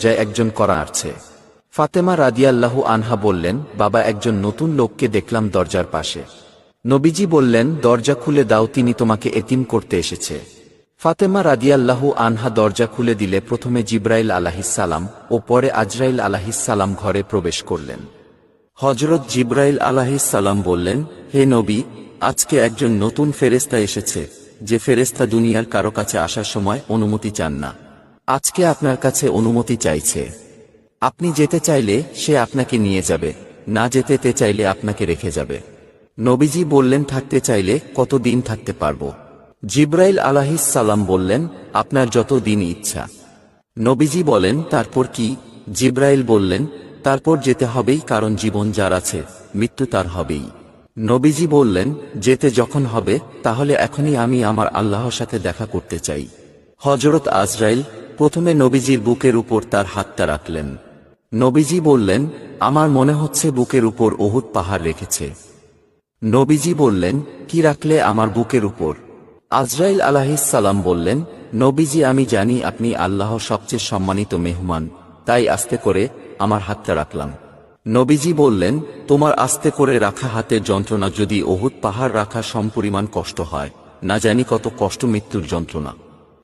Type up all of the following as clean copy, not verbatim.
দরজায় একজন কড়া নাড়ছে। ফাতেমা রাদিয়াল্লাহু আনহা বললেন, বাবা, একজন নতুন লোককে দেখলাম দরজার পাশে। নবীজি বললেন, দরজা খুলে দাও, তিনি তোমাকে এতিম করতে এসেছে। ফাতেমা রাদিয়াল্লাহু আনহা দরজা খুলে দিলে প্রথমে জিবরাইল আলাইহিসসালাম ও পরে আজরাইল আলাইহিসসালাম ঘরে প্রবেশ করলেন। হযরত জিবরাইল আলাইহিসসালাম বললেন, হে নবী, আজকে একজন নতুন ফেরেশতা এসেছে, যে ফেরেশতা দুনিয়ার কারো কাছে আসার সময় অনুমতি চান না। আজকে আপনার কাছে অনুমতি চাইছে। আপনি যেতে চাইলে সে আপনাকে নিয়ে যাবে, না যেতে চাইলে আপনাকে রেখে যাবে। নবীজি বললেন, থাকতে চাইলে কতদিন থাকতে পারবো? জিবরাইল আলাইহিসসালাম বললেন, আপনার যত দিন ইচ্ছা। নবীজি বলেন, তারপর কি? জিবরাইল বললেন, তারপর যেতে হবেই, কারণ জীবন যার আছে মৃত্যু তার হবেই। নবীজি বললেন, যেতে যখন হবে তাহলে এখনই আমি আমার আল্লাহর সাথে দেখা করতে চাই। হযরত আজরাইল প্রথমে নবীজির বুকের উপর তার হাতটা রাখলেন। নবীজি বললেন, আমার মনে হচ্ছে বুকের উপর উহুদ পাহাড় রেখেছে। নবীজি বললেন, কি রাখলে আমার বুকের উপর? আজরাইল আলাইহিসসালাম বললেন, নবীজি, আমি জানি আপনি আল্লাহর সবচেয়ে সম্মানিত মেহমান, তাই আস্তে করে আমার হাতটা রাখলাম। নবীজি বললেন, তোমার আস্তে করে রাখা হাতের যন্ত্রণা যদি উহুদ পাহাড় রাখা সমপরিমাণ কষ্ট হয়, না জানি কত কষ্ট মৃত্যুর যন্ত্রণা।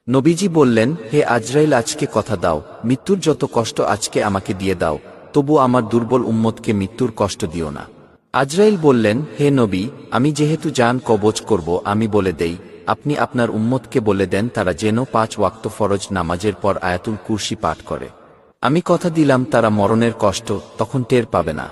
নবীজি বললেন, হে আজরাইল, আজকে কথা দাও, মৃত্যুর যত কষ্ট আজকে আমাকে দিয়ে দাও, তবু আমার দুর্বল উম্মতকে মৃত্যুর কষ্ট দিও না। আজরাইল বললেন, হে নবী, আমি যেহেতু জান কবজ করব, আমি বলে দেই, আপনি আপনার উম্মতকে বলে দেন তারা যেন 5 ওয়াক্ত ফরজ নামাজের পর আয়াতুল কুরসি পাঠ করে। আমি কথা দিলাম তারা মরণের কষ্ট তখন টের পাবে না।